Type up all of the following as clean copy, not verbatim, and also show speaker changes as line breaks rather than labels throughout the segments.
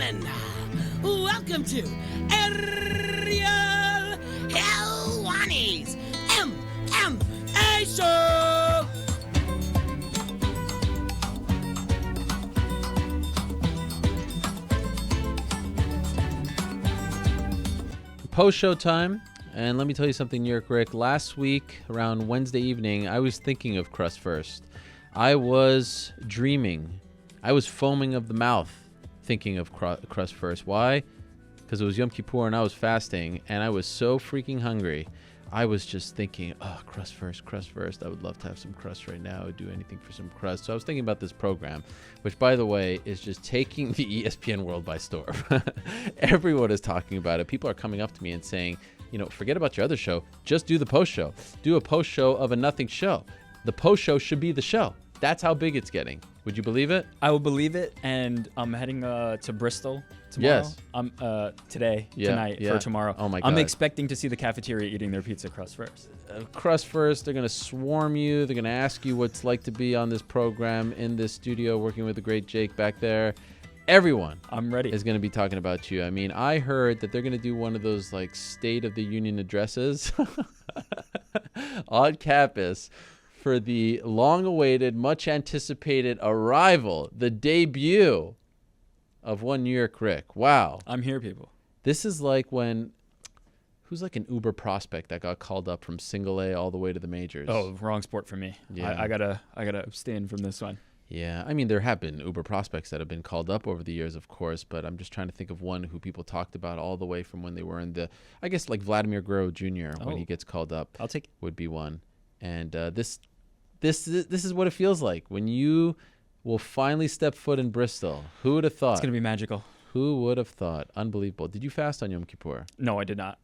gentlemen, welcome to Ariel Helwani's MMA Show!
Post-show time, and let me tell you something, York Ric. Last week, around Wednesday evening, I was thinking of crust first. I was dreaming. I was foaming of the mouth thinking of crust first. Why? Because it was Yom Kippur and I was fasting, and I was so freaking hungry. I was just thinking, oh, crust first, crust first. I would love to have some crust right now. I would do anything for some crust. So I was thinking about this program, which, by the way, is just taking the ESPN world by storm. Everyone is talking about it. People are coming up to me and saying, you know, forget about your other show. Just do the post show. Do a post show of a nothing show. The post show should be the show. That's how big it's getting. Would you believe it?
I will believe it, and I'm heading to Bristol tomorrow.
Yes.
Tonight for tomorrow.
Oh my God.
I'm expecting to see the cafeteria eating their pizza crust first.
Crust first. They're going to swarm you. They're going to ask you what it's like to be on this program in this studio working with the great Jake back there. Everyone
I'm ready.
is going to be talking about you. I mean, I heard that they're going to do one of those like State of the Union addresses on campus for the long-awaited, much-anticipated arrival, the debut of one York Ric. Wow.
I'm here, people.
This is like when, who's like an Uber prospect that got called up from single A all the way to the majors?
Oh, wrong sport for me.
Yeah.
I gotta abstain from this one.
Yeah, I mean, there have been Uber prospects that have been called up over the years, of course, but I'm just trying to think of one who people talked about all the way from when they were in the, I guess like Vladimir Guerrero Jr. when he gets called up.
I'll take it.
Would be one. And this is what it feels like when you will finally step foot in Bristol. Who would have thought?
It's gonna be magical.
Who would have thought? Unbelievable. Did you fast on Yom Kippur?
No, I did not.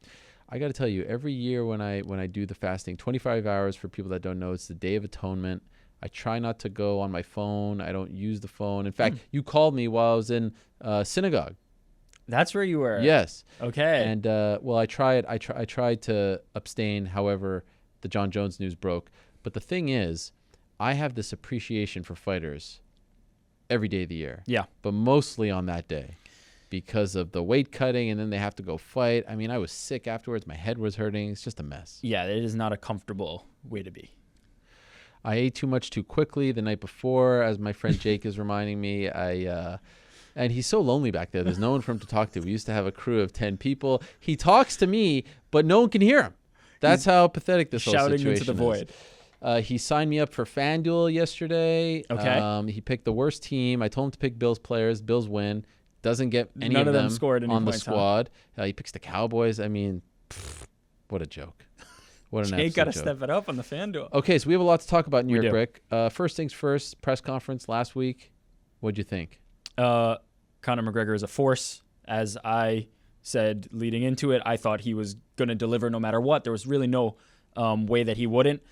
I got to tell you, every year when I do the fasting, 25 hours for people that don't know, it's the Day of Atonement. I try not to go on my phone. I don't use the phone. In fact, you called me while I was in synagogue.
That's where you were.
Yes.
Okay.
And well, I tried to abstain. However, the Jon Jones news broke. But the thing is, I have this appreciation for fighters every day of the year.
Yeah.
But mostly on that day because of the weight cutting, and then they have to go fight. I mean, I was sick afterwards. My head was hurting. It's just a mess.
Yeah, it is not a comfortable way to be.
I ate too much too quickly the night before, as my friend Jake is reminding me. And he's so lonely back there. There's no one for him to talk to. We used to have a crew of 10 people. He talks to me, but no one can hear him. That's how pathetic this whole situation is.
Shouting into the void.
He signed me up for FanDuel yesterday.
Okay.
He picked the worst team. I told him to pick Bills players. Bills win. Doesn't get any
None
of them
scored any
on the
points,
squad. He picks the Cowboys. I mean, what a joke. What an
Jake got to
joke.
step it up on the FanDuel.
Okay, so we have a lot to talk about in New
We
York,
do.
Ric. First things first, press conference last week. What'd you think?
Conor McGregor is a force. As I said leading into it, I thought he was going to deliver no matter what. There was really no way that he wouldn't.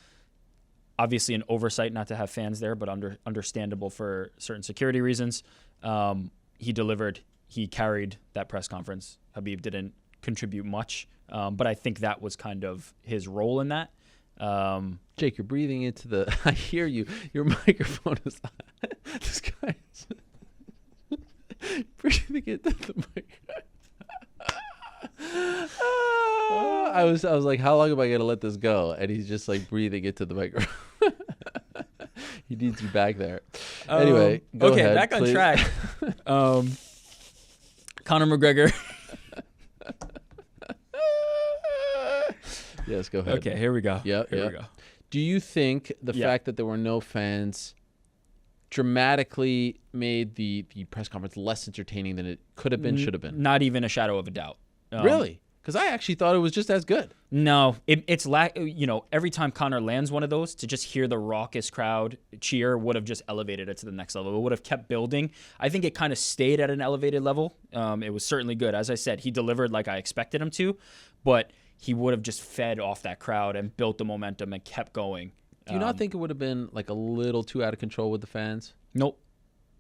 Obviously an oversight not to have fans there, but understandable for certain security reasons. He delivered. He carried that press conference. Khabib didn't contribute much, but I think that was kind of his role in that.
Jake, you're breathing into the... I hear you. Your microphone is... This guy is... breathing into the microphone. I was like, how long am I going to let this go? And he's just like breathing into the microphone. He needs you back there. Anyway, go ahead,
back
please.
on track. Conor McGregor.
Yes, go ahead.
Okay, here we go.
Yeah,
Here we go.
Do you think the
Yeah.
fact that there were no fans dramatically made the press conference less entertaining than it could have been, should have been?
Not even a shadow of a doubt.
Really? Because I actually thought it was just as good.
No, it's every time Conor lands one of those, to just hear the raucous crowd cheer would have just elevated it to the next level. It would have kept building. I think it kind of stayed at an elevated level. It was certainly good. As I said, he delivered like I expected him to, but he would have just fed off that crowd and built the momentum and kept going.
Do you not think it would have been like a little too out of control with the fans?
Nope.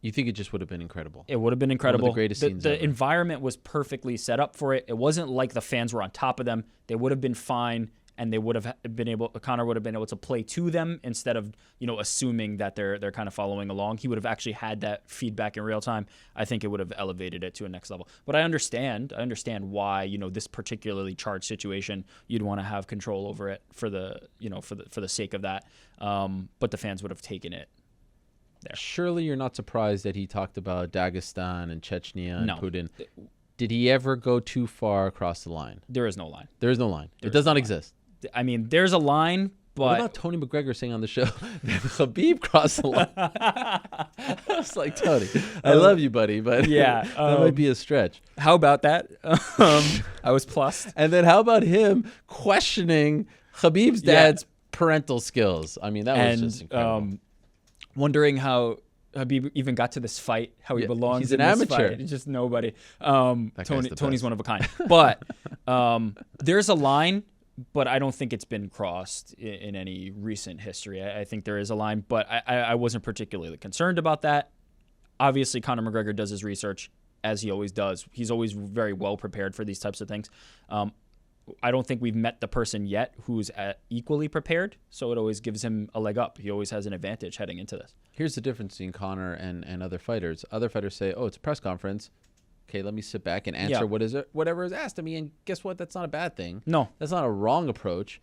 You think it just would have been incredible?
It would have been incredible.
One of the greatest scenes
The
ever.
environment was perfectly set up for it. It wasn't like the fans were on top of them. They would have been fine and they would have been able, Conor would have been able to play to them instead of, assuming that they're kind of following along. He would have actually had that feedback in real time. I think it would have elevated it to a next level. But I understand why, this particularly charged situation, you'd want to have control over it for the sake of that. But the fans would have taken it there.
Surely you're not surprised that he talked about Dagestan and Chechnya and
No.
Putin. Did he ever go too far across the line?
There is no line.
There is no line. It does not exist.
I mean, there's a line, but...
What about Tony McGregor saying on the show that Khabib crossed the line? I was like, Tony, I love you, buddy, but
yeah,
that might be a stretch.
How about that? I was plussed.
And then how about him questioning Khabib's dad's parental skills? I mean, that was just incredible.
Wondering how Khabib even got to this fight, how he belongs
he's
in
an
this
amateur.
fight. It's just nobody.
Tony's
Tony's one of a kind. But there's a line, but I don't think it's been crossed in any recent history. I think there is a line, but I wasn't particularly concerned about that. Obviously, Conor McGregor does his research, as he always does. He's always very well prepared for these types of things. I don't think we've met the person yet who's equally prepared, so it always gives him a leg up. He always has an advantage heading into this.
Here's the difference between Conor and other fighters. Other fighters say, oh, it's a press conference. Okay, let me sit back and answer whatever is asked of me, and guess what? That's not a bad thing.
No.
That's not a wrong approach.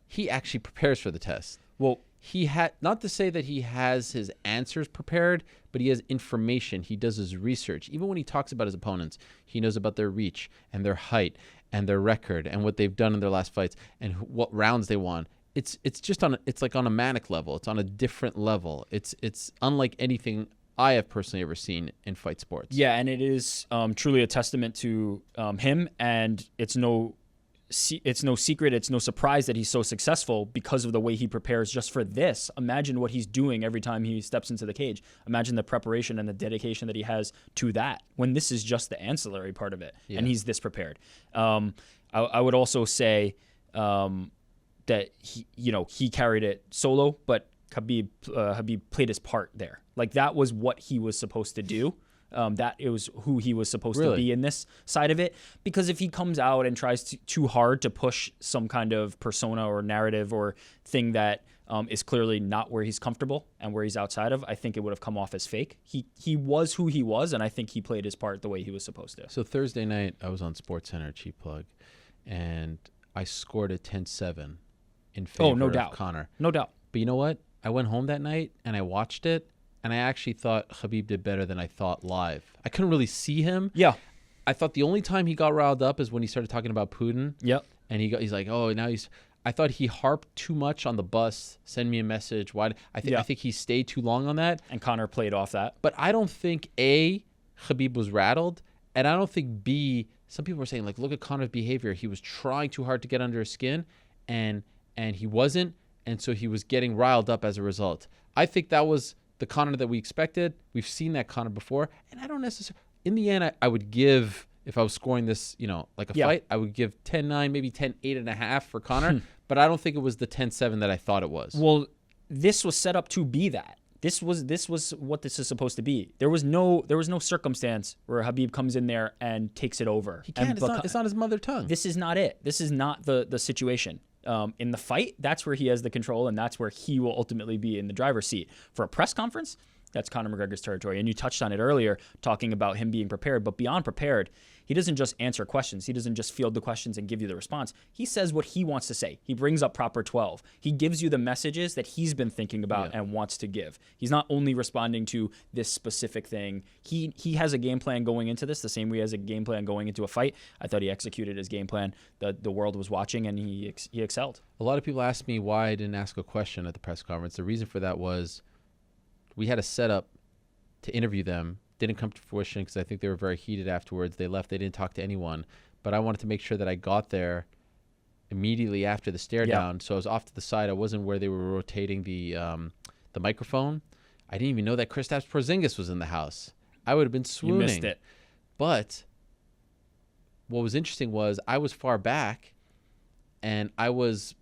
He actually prepares for the test.
Well,
he had, not to say that he has his answers prepared, but he has information. He does his research. Even when he talks about his opponents, he knows about their reach and their height and their record and what they've done in their last fights and what rounds they won. It's just it's like on a manic level. It's on a different level. It's unlike anything I have personally ever seen in fight sports.
Yeah, and it is truly a testament to him, and it's no secret, it's no surprise that he's so successful because of the way he prepares just for this. Imagine what he's doing every time he steps into the cage. Imagine the preparation and the dedication that he has to that, when this is just the ancillary part of it, and he's this prepared. I would also say that he carried it solo, but Khabib played his part there. Like, that was what he was supposed to do. That it was who he was supposed to be in this side of it. Because if he comes out and tries too hard to push some kind of persona or narrative or thing that is clearly not where he's comfortable and where he's outside of, I think it would have come off as fake. He was who he was, and I think he played his part the way he was supposed to.
So Thursday night, I was on SportsCenter, cheap plug, and I scored a 10-7 in favor of Conor.
No doubt.
But you know what? I went home that night and I watched it, and I actually thought Khabib did better than I thought live. I couldn't really see him.
Yeah.
I thought the only time he got riled up is when he started talking about Putin.
Yep.
And he's like, oh, now he's... I thought he harped too much on the bus, send me a message. Why? I think he stayed too long on that.
And Conor played off that.
But I don't think, A, Khabib was rattled, and I don't think, B, some people were saying, like, look at Conor's behavior. He was trying too hard to get under his skin, and he wasn't, and so he was getting riled up as a result. I think that was the Conor that we expected. We've seen that Conor before, and I don't necessarily... In the end, I would give... If I was scoring this, like a fight, I would give 10-9, maybe 10-8.5 for Conor. But I don't think it was the 10-7 that I thought it was.
Well, this was set up to be that. This was what this is supposed to be. There was no circumstance where Khabib comes in there and takes it over.
He can't. It's not his mother tongue.
This is not it. This is not the situation. In the fight, that's where he has the control, and that's where he will ultimately be in the driver's seat. For a press conference, that's Conor McGregor's territory. And you touched on it earlier, talking about him being prepared. But beyond prepared, he doesn't just answer questions. He doesn't just field the questions and give you the response. He says what he wants to say. He brings up proper 12. He gives you the messages that he's been thinking about and wants to give. He's not only responding to this specific thing. He has a game plan going into this, the same way he has a game plan going into a fight. I thought he executed his game plan. The world was watching, and he excelled.
A lot of people asked me why I didn't ask a question at the press conference. The reason for that was we had a setup to interview them. Didn't come to fruition because I think they were very heated afterwards. They left. They didn't talk to anyone. But I wanted to make sure that I got there immediately after the stare down. So I was off to the side. I wasn't where they were rotating the microphone. I didn't even know that Kristaps Porzingis was in the house. I would have been swooning.
You missed it.
But what was interesting was I was far back, and I was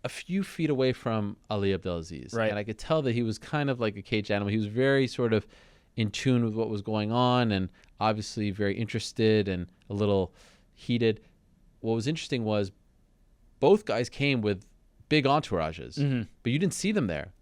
a few feet away from Ali Abdelaziz.
Right.
And I could tell that he was kind of like a caged animal. He was very sort of in tune with what was going on, and obviously very interested and a little heated. What was interesting was both guys came with big entourages, but you didn't see them there.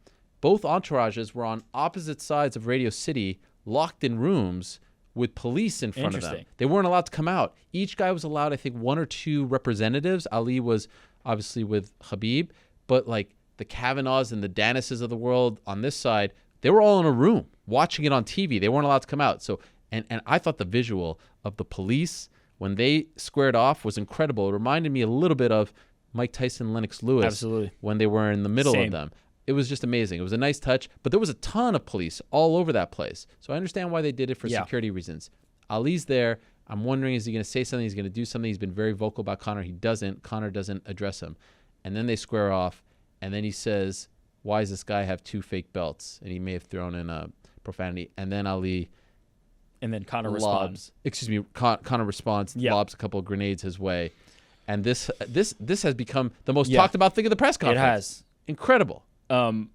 Both entourages were on opposite sides of Radio City, locked in rooms with police in front of them. They weren't allowed to come out. Each guy was allowed, I think, 1 or 2 representatives. Ali was obviously with Khabib, but like the Kavanaughs and the Danises of the world on this side, they were all in a room watching it on TV. They weren't allowed to come out. So, and I thought the visual of the police when they squared off was incredible. It reminded me a little bit of Mike Tyson, Lennox Lewis.
Absolutely.
When they were in the middle of them. It was just amazing. It was a nice touch, but there was a ton of police all over that place. So I understand why they did it for security reasons. Ali's there. I'm wondering, is he going to say something? He's going to do something. He's been very vocal about Conor. He doesn't. Conor doesn't address him. And then they square off, and then he says, why does this guy have 2 fake belts? And he may have thrown in a profanity. And then Ali...
And then Conor responds.
Conor responds, lobs a couple of grenades his way. And this has become the most talked about thing of the press conference.
It has.
Incredible.
You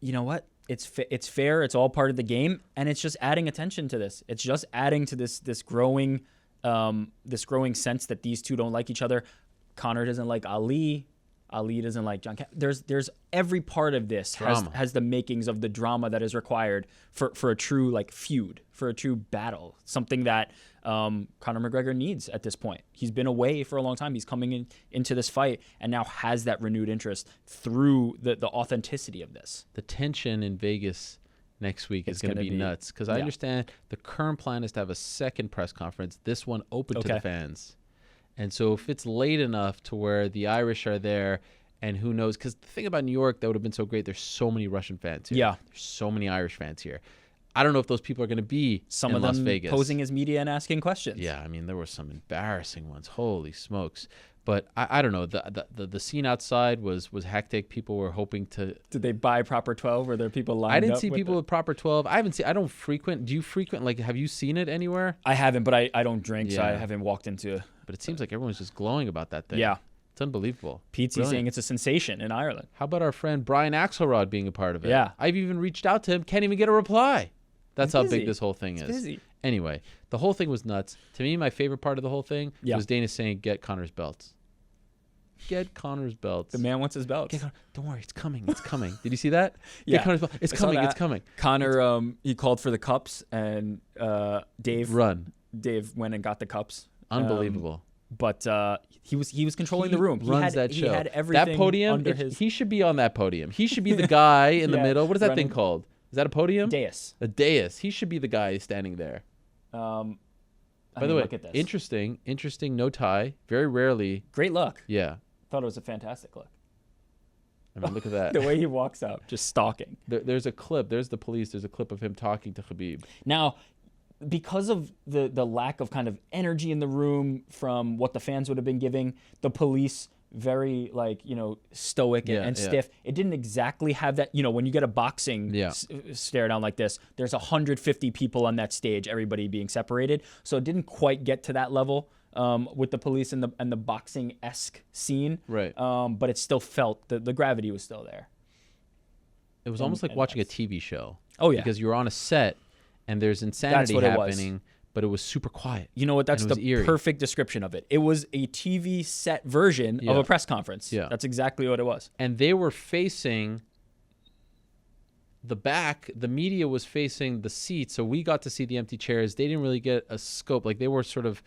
know what? It's fair. It's all part of the game, and it's just adding attention to this. It's just adding to this growing sense that these two don't like each other. Conor doesn't like Ali. Ali doesn't like Jon. There's every part of this has the makings of the drama that is required for a true like feud, for a true battle. Something that Conor McGregor needs at this point. He's been away for a long time. He's coming into this fight and now has that renewed interest through the authenticity of this.
The tension in Vegas next week is going to be nuts because I understand the current plan is to have a second press conference. This one open to the fans. And so if it's late enough to where the Irish are there, and who knows, because the thing about New York that would have been so great, there's so many Russian fans here. Yeah. There's so many Irish fans here. I don't know if those people are going to be
some
in
of
Las
them
Vegas.
Posing as media and asking questions.
Yeah, I mean, there were some embarrassing ones. Holy smokes. But I don't know. The scene outside was hectic. People were hoping to...
Did they buy Proper 12? Were there people lined up?
I didn't see people with Proper 12. I don't frequent... Do you frequent... Like, have you seen it anywhere?
I haven't, but I don't drink, so I haven't walked into...
But it seems like everyone's just glowing about that thing.
Yeah.
It's unbelievable.
Pete's saying it's a sensation in Ireland.
How about our friend Brian Axelrod being a part of it?
Yeah.
I've even reached out to him. Can't even get a reply. That's how big this whole thing is.
Busy.
Anyway, the whole thing was nuts. To me, my favorite part of the whole thing was Dana saying, get Conor's belts. Get Conor's belts.
The man wants his belts.
Don't worry, it's coming. It's coming. Did you see that?
Yeah.
Get Conor's belts. It's coming. It's coming.
Conor, he called for the cups, and Dave went and got the cups.
Unbelievable.
But he was controlling the room. He
runs that show.
He had everything
that podium,
under his...
He should be on that podium. He should be the guy in the middle. What is that thing called? Is that a podium?
Dais.
A dais. He should be the guy standing there. By the way, interesting, no tie. Very rarely.
Great look.
Yeah.
Thought it was a fantastic look.
I mean, look at that.
The way he walks up, just stalking.
There's a clip. There's the police. There's a clip of him talking to Khabib.
Now, because of the lack of kind of energy in the room from what the fans would have been giving, the police very stoic and stiff. It didn't exactly have that, when you get a boxing stare down like this, there's 150 people on that stage, everybody being separated. So it didn't quite get to that level with the police and the boxing-esque scene.
Right.
But it still felt, the gravity was still there.
It was almost like watching a TV show.
Oh, yeah.
Because you're on a set and there's insanity happening, but it was super quiet.
You know what? That's the
eerie.
Perfect description of it. It was a TV set version of a press conference. Yeah. That's exactly what it was.
And they were facing the back. The media was facing the seats, so we got to see the empty chairs. They didn't really get a scope. Like, they were sort of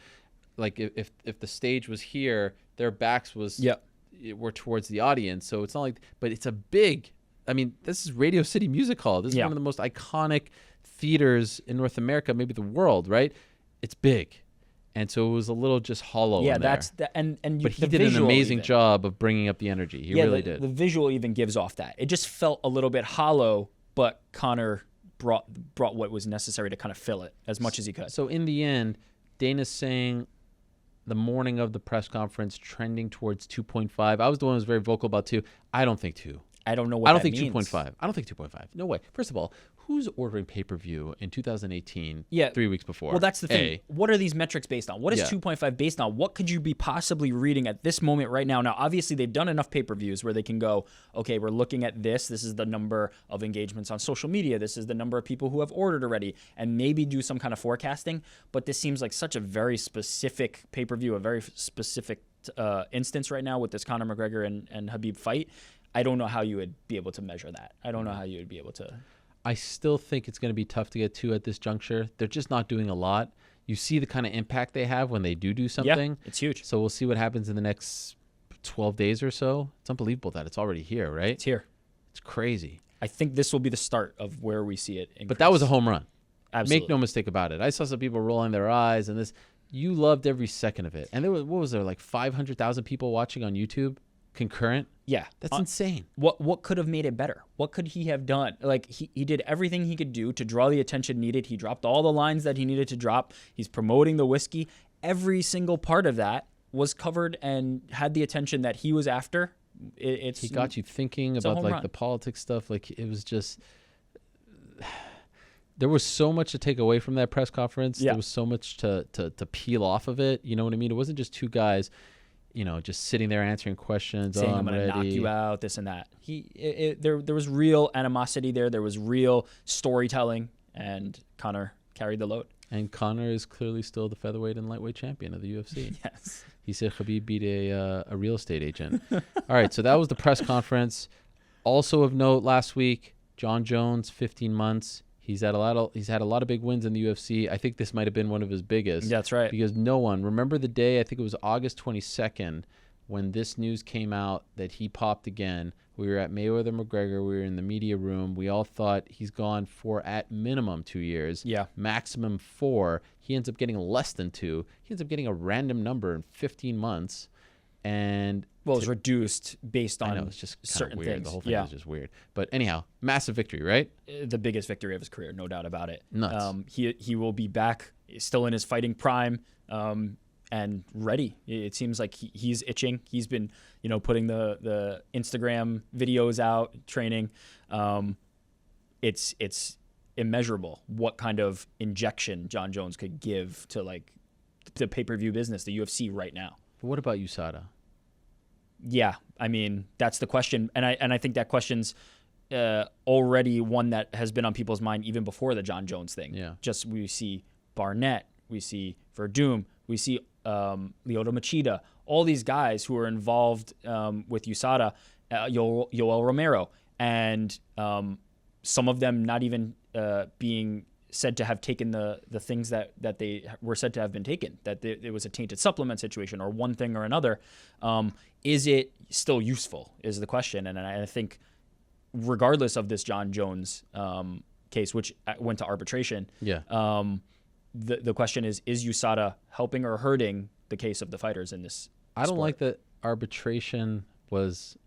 like if the stage was here, their backs were towards the audience. So it's not like, but it's a big, I mean, this is Radio City Music Hall. This is one of the most iconic theaters in North America, maybe the world, right? It's big. And so it was a little just hollow in there. But he did an amazing job of bringing up the energy. He really did.
The visual even gives off that. It just felt a little bit hollow, but Conor brought what was necessary to kind of fill it as much as he could.
So in the end, Dana's saying the morning of the press conference trending towards 2.5. I was the one who was very vocal about 2. I don't think 2.
I don't know what that means.
2.5. I don't think 2.5. No way. First of all, who's ordering pay-per-view in 2018 3 weeks before?
Well, that's the thing. What are these metrics based on? What is 2.5 based on? What could you be possibly reading at this moment right now? Now, obviously, they've done enough pay-per-views where they can go, okay, we're looking at this. This is the number of engagements on social media. This is the number of people who have ordered already, and maybe do some kind of forecasting. But this seems like such a very specific pay-per-view, a very specific best instance right now with this Conor McGregor and Khabib fight, I don't know how you would be able to measure that. I don't know how you would be able to.
I still think it's going to be tough to get to at this juncture. They're just not doing a lot. You see the kind of impact they have when they do something.
Yeah, it's huge.
So we'll see what happens in the next 12 days or so. It's unbelievable that it's already here, right?
It's here.
It's crazy.
I think this will be the start of where we see it increase.
But that was a home run.
Absolutely.
Make no mistake about it. I saw some people rolling their eyes and this. You loved every second of it. And there was, what was there, like 500,000 people watching on YouTube concurrent?
Yeah.
That's insane.
What could have made it better? What could he have done? Like, he did everything he could do to draw the attention needed. He dropped all the lines that he needed to drop. He's promoting the whiskey. Every single part of that was covered and had the attention that he was after.
He got you thinking about like the politics stuff. Like, it was just, there was so much to take away from that press conference.
Yeah.
There was so much to peel off of it. You know what I mean? It wasn't just two guys, you know, just sitting there answering questions.
Saying, I'm going to knock you out, this and that. There was real animosity there. There was real storytelling, and Conor carried the load.
And Conor is clearly still the featherweight and lightweight champion of the UFC.
Yes.
He said Khabib beat a real estate agent. All right, so that was the press conference. Also of note, last week, Jon Jones, 15 months. He's had a lot of big wins in the UFC. I think this might have been one of his biggest.
That's right.
Because no one, remember the day, I think it was August 22nd, when this news came out that he popped again. We were at Mayweather-McGregor. We were in the media room. We all thought he's gone for at minimum 2 years.
Yeah.
Maximum 4. He ends up getting less than 2. He ends up getting a random number in 15 months. And
well, it's reduced based on
it's just
certain
weird.
things.
The whole thing is just weird. But anyhow, massive victory, right?
The biggest victory of his career, no doubt about it.
Nuts.
He will be back, still in his fighting prime, and ready. It seems like he's itching. He's been, putting the Instagram videos out, training. It's immeasurable what kind of injection Jon Jones could give to like the pay-per-view business, the UFC right now.
But what about USADA?
Yeah, I mean, that's the question. And I think that question's already one that has been on people's mind even before the Jon Jones thing.
Yeah.
Just we see Barnett, we see Verdum, we see Lyoto Machida, all these guys who are involved with USADA, Yoel Romero, and some of them not even being said to have taken the things that they were said to have been taken, that it was a tainted supplement situation or one thing or another. Is it still useful is the question. And I think regardless of this Jon Jones case, which went to arbitration, the question is USADA helping or hurting the case of the fighters in this
I don't
sport?
like that arbitration was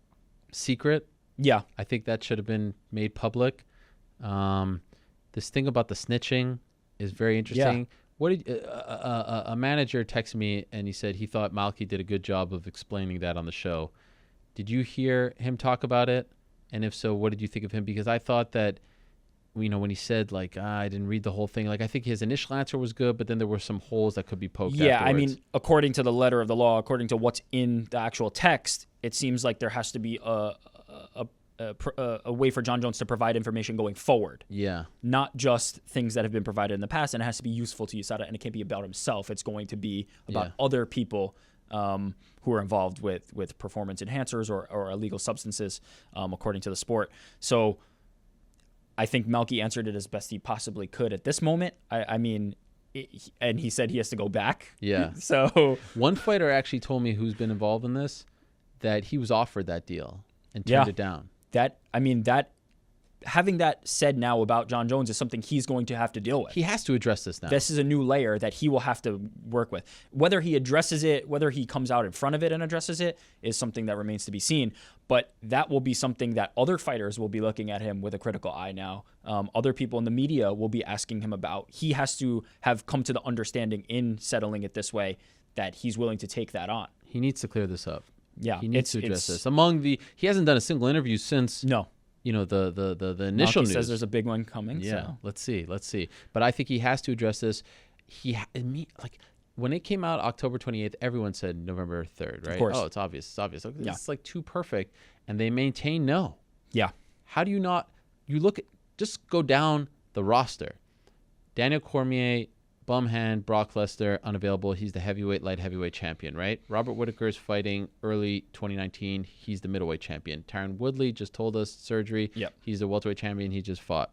secret.
Yeah.
I think that should have been made public. This thing about the snitching is very interesting.
Yeah.
What did a manager texted me and he said he thought Mckee did a good job of explaining that on the show. Did you hear him talk about it? And if so, what did you think of him? Because I thought that, when he said like, I didn't read the whole thing. Like I think his initial answer was good, but then there were some holes that could be poked.
Yeah,
afterwards.
I mean, according to the letter of the law, according to what's in the actual text, it seems like there has to be a way for Jon Jones to provide information going forward.
Yeah.
Not just things that have been provided in the past, and it has to be useful to USADA, and it can't be about himself. It's going to be about other people who are involved with performance enhancers or illegal substances, according to the sport. So I think Mckee answered it as best he possibly could at this moment. I mean, and he said he has to go back.
Yeah.
So
one fighter actually told me who's been involved in this that he was offered that deal and turned it down.
Having that said now about Jon Jones is something he's going to have to deal with.
He has to address this now.
This is a new layer that he will have to work with. Whether he addresses it, whether he comes out in front of it and addresses it, is something that remains to be seen. But that will be something that other fighters will be looking at him with a critical eye now. Other people in the media will be asking him about. He has to have come to the understanding in settling it this way that he's willing to take that on.
He needs to clear this up.
Yeah,
he needs to address this. He hasn't done a single interview since.
No.
The initial
Mckee
news.
says there's a big one coming.
Yeah,
so.
let's see. But I think he has to address this. When it came out October 28th, everyone said November 3rd, right?
Of course.
Oh, it's obvious. It's like too perfect, and they maintain no.
Yeah.
How do you not? You look at, just go down the roster. Daniel Cormier, bum hand, Brock Lesnar, unavailable. He's the light heavyweight champion, right? Robert Whittaker is fighting early 2019. He's the middleweight champion. Tyron Woodley just told us surgery.
Yep.
He's the welterweight champion. He just fought.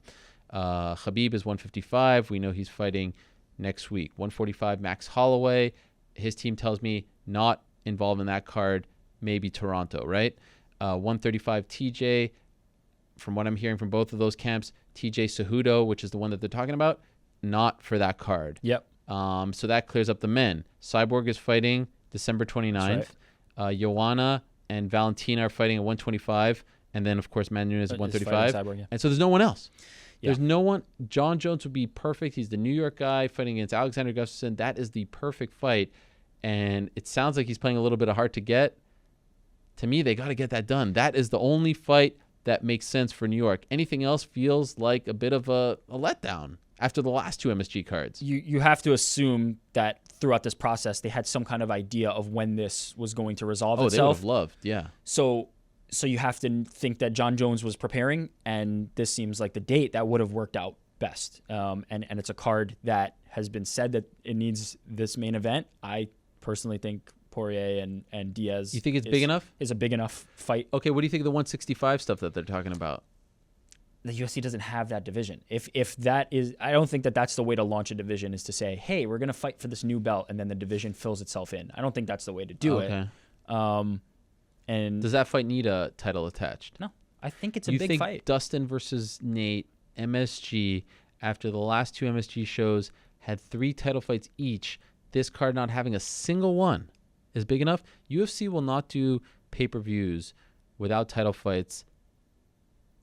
Khabib is 155. We know he's fighting next week. 145, Max Holloway. His team tells me not involved in that card. Maybe Toronto, right? 135, TJ. From what I'm hearing from both of those camps, TJ Cejudo, which is the one that they're talking about, not for that card.
Yep.
So that clears up the men. Cyborg is fighting December 29th.
Right.
Joanna and Valentina are fighting at 125. And then, of course, Matt Nunes at 135.
Cyborg, yeah.
And so there's no one else.
Yeah.
There's no one. Jon Jones would be perfect. He's the New York guy fighting against Alexander Gustafsson. That is the perfect fight. And it sounds like he's playing a little bit of hard to get. To me, they got to get that done. That is the only fight that makes sense for New York. Anything else feels like a bit of a letdown after the last two MSG cards.
You have to assume that throughout this process, they had some kind of idea of when this was going to resolve itself.
They would have loved, yeah.
So you have to think that Jon Jones was preparing, and this seems like the date that would have worked out best. And it's a card that has been said that it needs this main event. I personally think Poirier and Diaz.
You think it's big enough?
Is a big enough fight.
Okay, what do you think of the 165 stuff that they're talking about?
The UFC doesn't have that division. If that is, I don't think that that's the way to launch a division, is to say, hey, we're going to fight for this new belt, and then the division fills itself in. I don't think that's the way to do it. And
does that fight need a title attached?
No, I think it's a big fight.
You think Dustin versus Nate, MSG, after the last two MSG shows, had 3 title fights each, this card not having a single one is big enough? UFC will not do pay-per-views without title fights.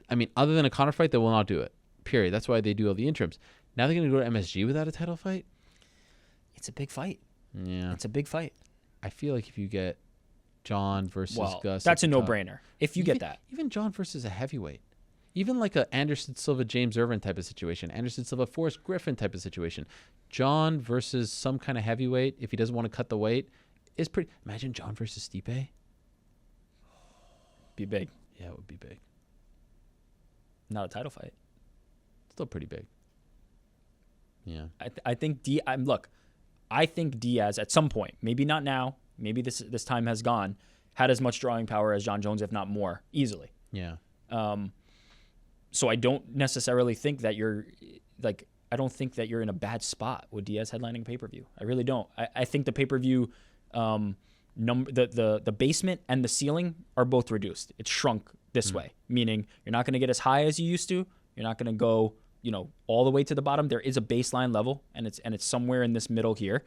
I mean, other than a Conor fight, they will not do it. Period. That's why they do all the interims. Now they're going to go to MSG without a title fight?
It's a big fight.
Yeah.
It's a big fight.
I feel like if you get Jon versus Gus.
That's a no-brainer. If you get that.
Even Jon versus a heavyweight. Even like a Anderson Silva, James Irvin type of situation. Anderson Silva, Forrest Griffin type of situation. Jon versus some kind of heavyweight, if he doesn't want to cut the weight, is pretty. Imagine Jon versus Stipe.
Be big.
Yeah, it would be big.
Not a title fight.
Still pretty big. Yeah.
I think I think Diaz at some point, maybe not now, maybe this time has gone, had as much drawing power as Jon Jones, if not more, easily.
Yeah.
So I don't necessarily think that you're in a bad spot with Diaz headlining a pay-per-view. I really don't. I think the pay-per-view the basement and the ceiling are both reduced. It's shrunk this way, meaning you're not going to get as high as you used to. You're not going to go, all the way to the bottom. There is a baseline level, and it's somewhere in this middle here.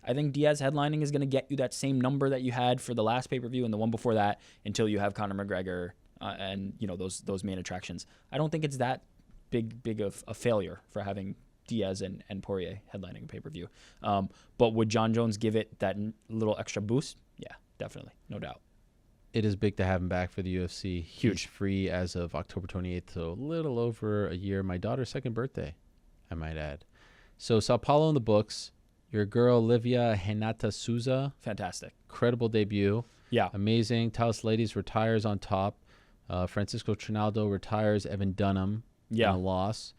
I think Diaz headlining is going to get you that same number that you had for the last pay-per-view and the one before that until you have Conor McGregor and those main attractions. I don't think it's that big of a failure for having Diaz and Poirier headlining a pay-per-view. But would Jon Jones give it that little extra boost? Yeah, definitely. No doubt.
It is big to have him back for the UFC.
Huge.
He's free as of October 28th, so a little over a year. My daughter's second birthday, I might add. So Sao Paulo in the books. Your girl, Livia Renata Souza.
Fantastic.
Incredible debut.
Yeah.
Amazing. Talis Ladies retires on top. Francisco Trinaldo retires Evan Dunham in a loss.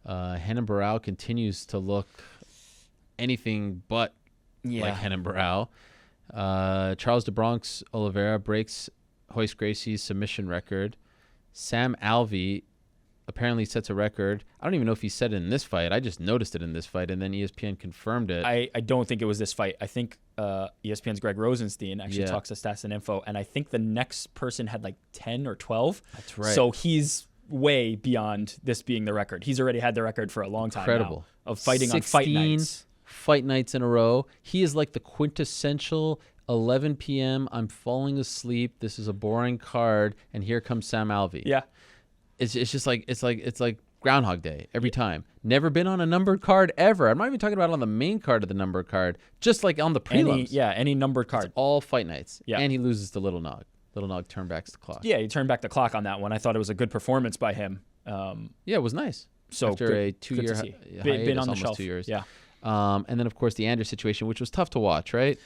Henan Barao continues to look anything but like Henan Barao. Charles de Bronx Oliveira breaks Royce Gracie's submission record. Sam Alvey apparently sets a record. I don't even know if he said it in this fight. I just noticed it in this fight, and then ESPN confirmed it.
I don't think it was this fight. I think ESPN's Greg Rosenstein actually talks to Stats and Info, and I think the next person had like 10 or 12.
That's right.
So he's way beyond this being the record. He's already had the record for a long time now of fighting on fight nights.
Fight nights in a row. He is like the quintessential 11 p.m. I'm falling asleep. This is a boring card, and here comes Sam Alvey.
Yeah,
it's just like it's like Groundhog Day every time. Never been on a numbered card ever. I'm not even talking about on the main card of the numbered card. Just like on the prelims.
Any numbered card.
It's all fight nights.
Yeah,
and he loses to Little Nog. Little Nog turned back the clock.
Yeah, he turned back the clock on that one. I thought it was a good performance by him.
Yeah, it was nice.
So
after a 2-year
hiatus,
been
on the
almost
shelf.
2 years.
Yeah.
And then, of course, the Anders situation, which was tough to watch, right?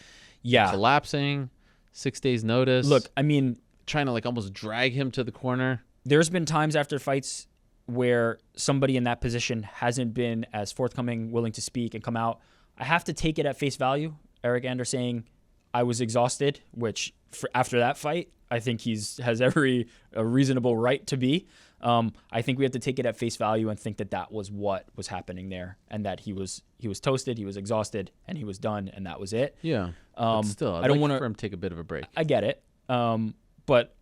Yeah.
Collapsing, 6 days notice.
Look, I mean,
trying to like almost drag him to the corner.
There's been times after fights where somebody in that position hasn't been as forthcoming, willing to speak and come out. I have to take it at face value. Eric Anders saying I was exhausted, which after that fight, I think has every reasonable right to be. I think we have to take it at face value and think that was what was happening there, and that he was toasted, he was exhausted, and he was done, and that was it.
Yeah. But still, I don't want for him to take a bit of a break.
I get it, but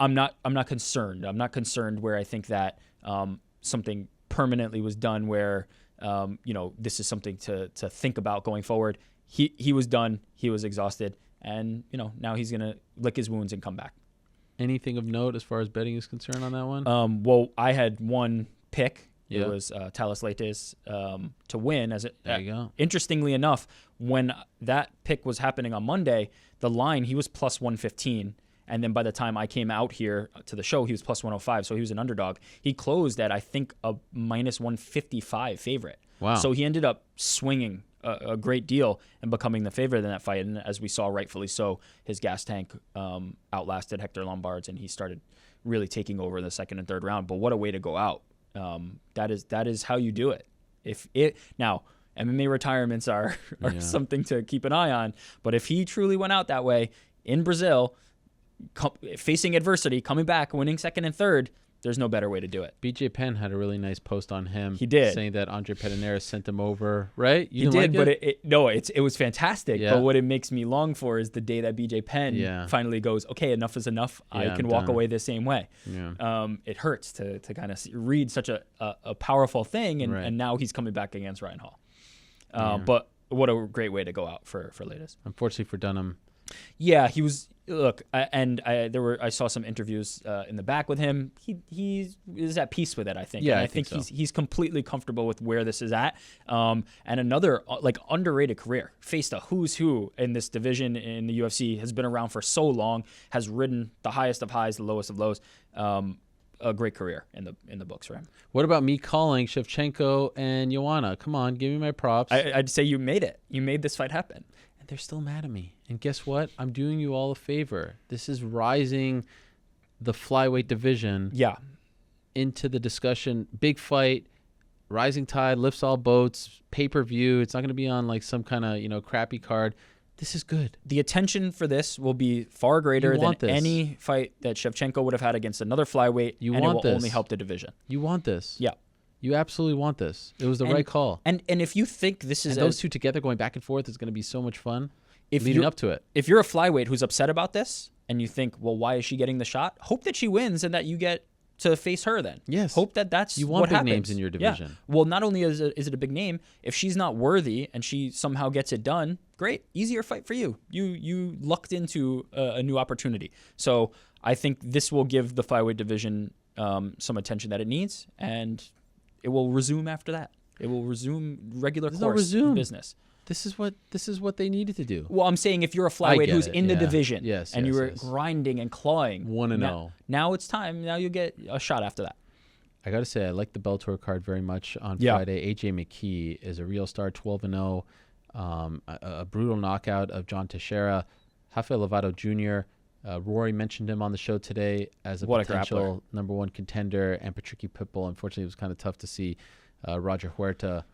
I'm not concerned. I'm not concerned where I think that something permanently was done. Where this is something to think about going forward. He was done. He was exhausted, and now he's gonna lick his wounds and come back.
Anything of note as far as betting is concerned on that one?
Well, I had one pick.
Yeah.
It was Talis Leites to win.
There you go.
Interestingly enough, when that pick was happening on Monday, the line, he was plus 115. And then by the time I came out here to the show, he was plus 105. So he was an underdog. He closed at, I think, a minus 155 favorite.
Wow.
So he ended up swinging a great deal and becoming the favorite in that fight. And as we saw, rightfully so, his gas tank outlasted Hector Lombard's, and he started really taking over in the second and third round. But what a way to go out. That is how you do it. Now, MMA retirements are something to keep an eye on. But if he truly went out that way in Brazil, facing adversity, coming back, winning second and third, there's no better way to do it.
BJ Penn had a really nice post on him.
He did.
Saying that Andre Pedernera sent him over, right?
He did, but it was fantastic.
Yeah.
But what it makes me long for is the day that BJ Penn finally goes, okay, enough is enough. I can walk away the same way.
Yeah.
It hurts to kind of read such a powerful thing, and now he's coming back against Ryan Hall. But what a great way to go out for Leites.
Unfortunately for Dunham.
Yeah, he was. Look, I saw some interviews in the back with him. He is at peace with it, I think.
Yeah,
and
I think so.
he's completely comfortable with where this is at. And another underrated career. Faced a who's who in this division in the UFC. Has been around for so long. Has ridden the highest of highs, the lowest of lows. A great career in the books for him.
What about me calling Shevchenko and Joanna? Come on, give me my props.
I'd say you made it. You made this fight happen.
And they're still mad at me. And guess what? I'm doing you all a favor. This is rising the flyweight division into the discussion. Big fight, rising tide, lifts all boats, pay-per-view. It's not going to be on like some kind of crappy card. This is good.
The attention for this will be far greater than any fight that Shevchenko would have had against another flyweight, and it will only help the division.
You want this.
Yeah.
You absolutely want this. It was the right call.
And if you think this is...
And those two together going back and forth is going to be so much fun leading up to it.
If you're a flyweight who's upset about this and you think, well, why is she getting the shot? Hope that she wins and that you get to face her then.
Yes.
Hope that's what happens.
You want big names in your division.
Yeah. Well, not only is it a big name, if she's not worthy and she somehow gets it done, great. Easier fight for you. You lucked into a new opportunity. So I think this will give the flyweight division some attention that it needs, and it will resume after that. It will resume regular course business.
This is what they needed to do.
Well, I'm saying if you're a flyweight who's in the division, and you were grinding and clawing,
1-0.
Now it's time. Now you get a shot after that.
I got to say, I like the Bellator card very much on Friday. AJ McKee is a real star, 12-0. A brutal knockout of John Teixeira. Rafael Lovato Jr., Rory mentioned him on the show today as a potential number one contender, and Patricky Pitbull. Unfortunately, it was kind of tough to see Roger Huerta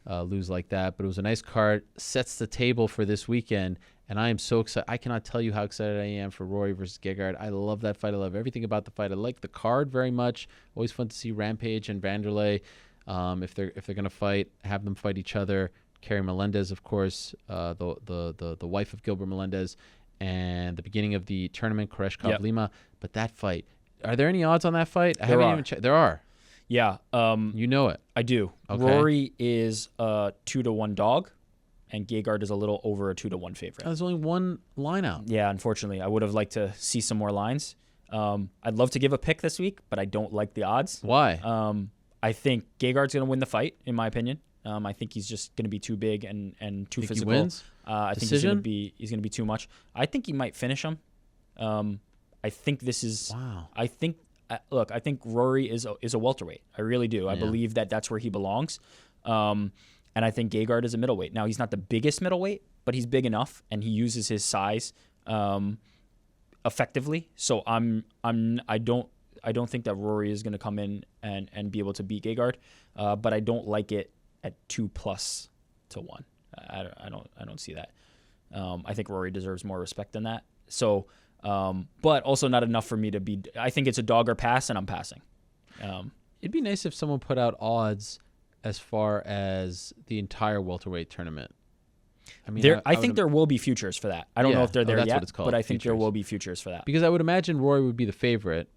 lose like that, but it was a nice card. Sets the table for this weekend, and I am so excited. I cannot tell you how excited I am for Rory versus Gegard. I love that fight. I love everything about the fight. I like the card very much. Always fun to see Rampage and Vanderlei. If they're going to fight, have them fight each other. Carrie Melendez, of course, the wife of Gilbert Melendez. And the beginning of the tournament, Koreshkov Lima. But that fight, are there any odds on that fight? I haven't even checked. There are.
Yeah.
You know it.
I do.
Okay.
Rory is a 2-1 dog, and Gegard is a little over a 2-1 favorite.
There's only one line out.
Yeah, unfortunately. I would have liked to see some more lines. I'd love to give a pick this week, but I don't like the odds.
Why?
I think Gegard's going to win the fight, in my opinion. I think he's just going to be too big and too physical.
He wins?
I think he's going to be too much. I think he might finish him. I think this is.
Wow.
I think Rory is a welterweight. I really do. I believe that's where he belongs. And I think Gegard is a middleweight. Now he's not the biggest middleweight, but he's big enough, and he uses his size effectively. So I don't think that Rory is going to come in and be able to beat Gegard. But I don't like it at 2+1. I don't see that. I think Rory deserves more respect than that. So, but also not enough for me to be. I think it's a dog or pass, and I'm passing.
It'd be nice if someone put out odds as far as the entire welterweight tournament. I mean,
I think there will be futures for that. I don't know if they're there
that's
yet,
what it's called,
but I think there
futures.
will be futures for that.
Because I would imagine Rory would be the favorite.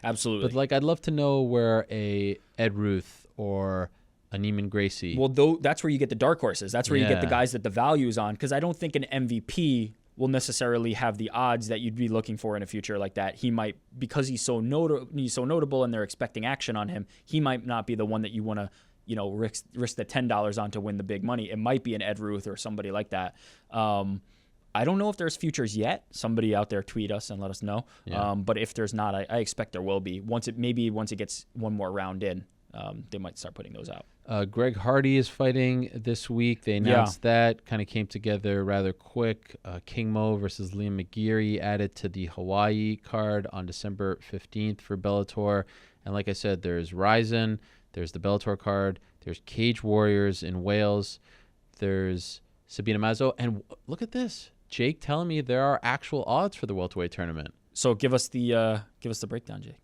Absolutely.
But like, I'd love to know where a Ed Ruth or a Neiman Gracie.
Well, that's where you get the dark horses. That's where you get the
Yeah.
guys that the value is on. Because I don't think an MVP will necessarily have the odds that you'd be looking for in a future like that. He might, because he's so notable and they're expecting action on him, he might not be the one that you want to, risk the $10 on to win the big money. It might be an Ed Ruth or somebody like that. I don't know if there's futures yet. Somebody out there tweet us and let us know.
Yeah.
But if there's not, I expect there will be. Once it gets one more round in, they might start putting those out.
Greg Hardy is fighting this week. They announced that. Kind of came together rather quick. King Mo versus Liam McGeary added to the Hawaii card on December 15th for Bellator. And like I said, there's Ryzen. There's the Bellator card. There's Cage Warriors in Wales. There's Sabina Mazo. And look at this. Jake telling me there are actual odds for the welterweight tournament.
So give us the breakdown, Jake.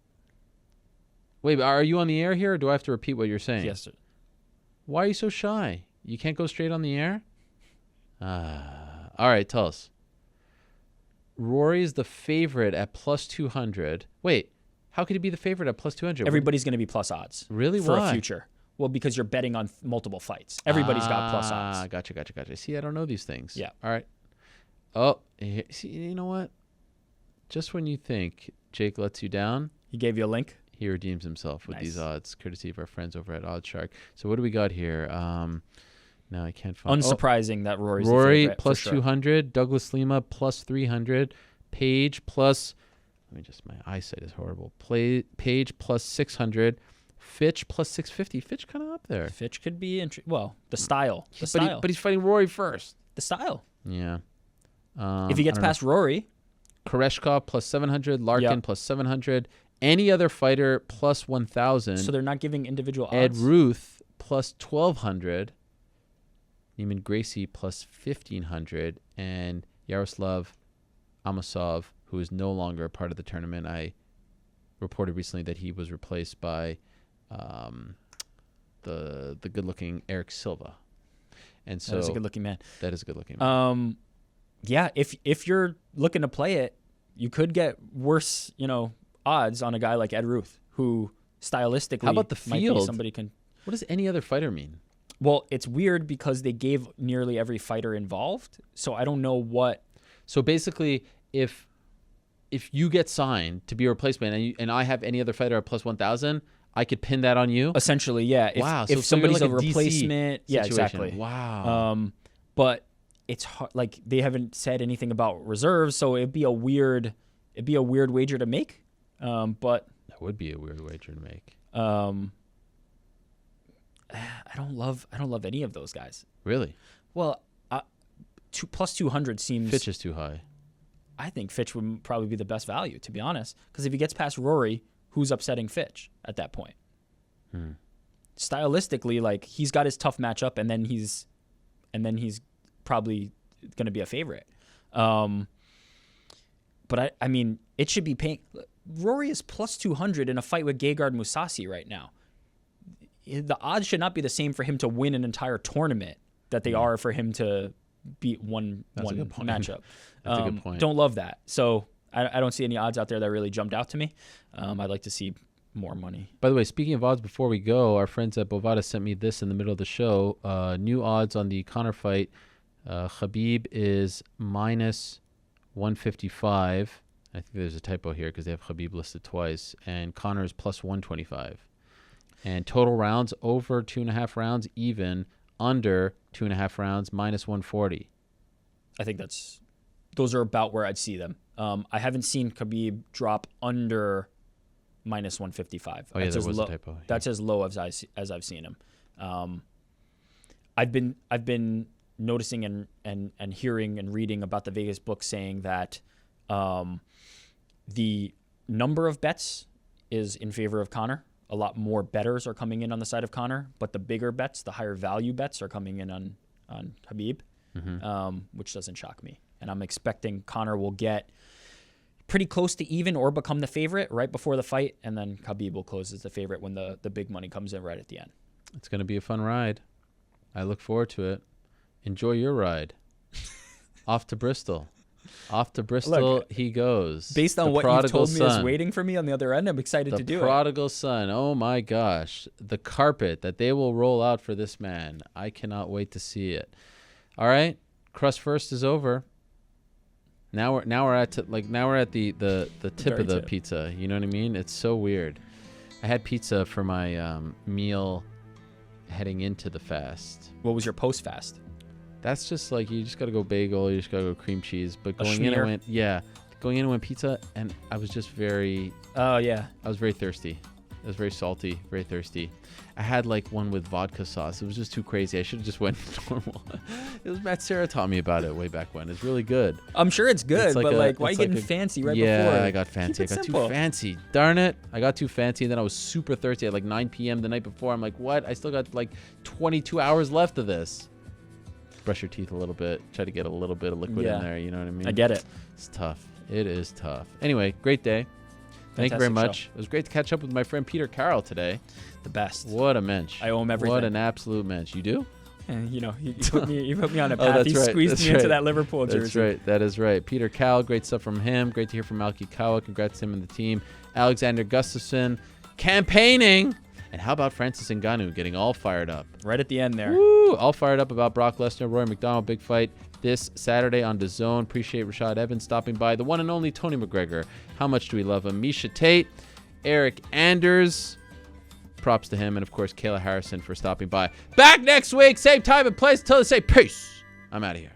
Wait, are you on the air here, or do I have to repeat what you're saying?
Yes, sir.
Why are you so shy? You can't go straight on the air? All right, tell us. Rory's the favorite at plus 200. Wait, how could he be the favorite at plus 200?
Everybody's going to be plus odds.
Really?
For
Why?
a future. Well, because you're betting on multiple fights. Everybody's got plus odds.
Gotcha. See, I don't know these things.
Yeah.
All right. Oh, see, you know what? Just when you think Jake lets you down,
He gave you a link?
he redeems himself with
Nice.
these odds, courtesy of our friends over at OddsShark. So what do we got here? Now I can't find.
Unsurprising that Rory's the
Rory
favorite,
plus
for sure.
200, Douglas Lima plus 300, Page plus. My eyesight is horrible. Page plus 600, Fitch plus 650. Fitch kind of up there.
Fitch could be the style.
But he's fighting Rory first.
The style.
Yeah.
If he gets past Rory,
Koreshkov plus 700, Larkin
Yep.
plus 700, any other fighter plus 1,000.
so they're not giving individual
Ed
odds.
Ruth plus 1,200, Neiman Gracie plus 1,500, and Yaroslav Amosov, who is no longer a part of the tournament. I reported recently that he was replaced by the good-looking Eric Silva. And so
That's a good-looking man.
That is a good-looking man.
Yeah, if you're looking to play it, you could get worse, odds on a guy like Ed Ruth, who stylistically
How about the
might be
field?
somebody can.
What does any other fighter mean?
Well, it's weird because they gave nearly every fighter involved, so I don't know what.
So basically, if you get signed to be a replacement and I have any other fighter at plus 1,000, I could pin that on you?
Essentially, yeah.
Wow,
If
so
somebody's
you're
a
like a DC
replacement, yeah,
situation.
exactly.
Wow.
But it's hard, like they haven't said anything about reserves, so it'd be a weird wager to make. But
That would be a weird wager to make.
I don't love any of those guys.
Really?
Well, plus 200 seems.
Fitch is too high.
I think Fitch would probably be the best value, to be honest, because if he gets past Rory, who's upsetting Fitch at that point? Stylistically, like he's got his tough matchup, and then he's probably going to be a favorite. But I mean, it should be paying. Rory is plus 200 in a fight with Gegard Mousasi right now. The odds should not be the same for him to win an entire tournament that they are for him to beat one matchup.
That's a good point.
Don't love that. So I don't see any odds out there that really jumped out to me. I'd like to see more money.
By the way, speaking of odds, before we go, our friends at Bovada sent me this in the middle of the show. New odds on the Conor fight. Khabib is minus 155. I think there's a typo here because they have Khabib listed twice. And Conor is plus 125. And total rounds over 2.5 rounds, even under 2.5 rounds, minus 140.
I think those are about where I'd see them. I haven't seen Khabib drop under minus 155.
Oh, yeah, there was a typo. Yeah.
That's as low as I've seen him. I've been noticing and hearing and reading about the Vegas book saying that the number of bets is in favor of Conor. A lot more bettors are coming in on the side of Conor, but the bigger bets, the higher value bets, are coming in on on Khabib,
Mm-hmm.
which doesn't shock me. And I'm expecting Conor will get pretty close to even or become the favorite right before the fight, and then Khabib will close as the favorite when the big money comes in right at the end.
It's going to be a fun ride. I look forward to it. Enjoy your ride. Off to Bristol. Off to Bristol he goes.
Based on
The
what you
prodigal
told me is
son.
waiting for me on the other end, I'm excited to do
The prodigal son. Oh my gosh. The carpet that they will roll out for this man. I cannot wait to see it. All right. Crust first is over. Now we're at the tip of the pizza. You know what I mean? It's so weird. I had pizza for my meal heading into the fast.
What was your post-fast?
That's just like, you just got to go bagel, you just got to go cream cheese. But going in, I went pizza, and I was just very...
Oh, yeah.
I was very thirsty. It was very salty, very thirsty. I had like one with vodka sauce. It was just too crazy. I should have just went normal. It was Matt Serra taught me about it way back when. It's really good.
I'm sure it's good, but why are you getting fancy right before?
Yeah, I got fancy. I got too fancy. Darn it. I got too fancy, and then I was super thirsty at like 9 p.m. the night before. I'm like, what? I still got like 22 hours left of this. Brush your teeth a little bit. Try to get a little bit of liquid in there. You know what I mean?
I get it.
It's tough. It is tough. Anyway, great day. Thank you very much.
Show.
It was great to catch up with my friend Peter Carroll today.
The best.
What a mensch.
I owe him everything.
What an absolute mensch. You do?
And you put me on a path. He squeezed me into that Liverpool jersey.
That's right. That is right. Peter Carroll, great stuff from him. Great to hear from Mckee Kawa. Congrats to him and the team. Alexander Gustafsson campaigning. And how about Francis Ngannou getting all fired up?
Right at the end there.
Woo! All fired up about Brock Lesnar, Roy McDonald, big fight this Saturday on DAZN. Appreciate Rashad Evans stopping by. The one and only Tony McGregor. How much do we love him? Misha Tate, Eric Anders. Props to him. And, of course, Kayla Harrison for stopping by. Back next week. Same time and place. Until they say peace. I'm out of here.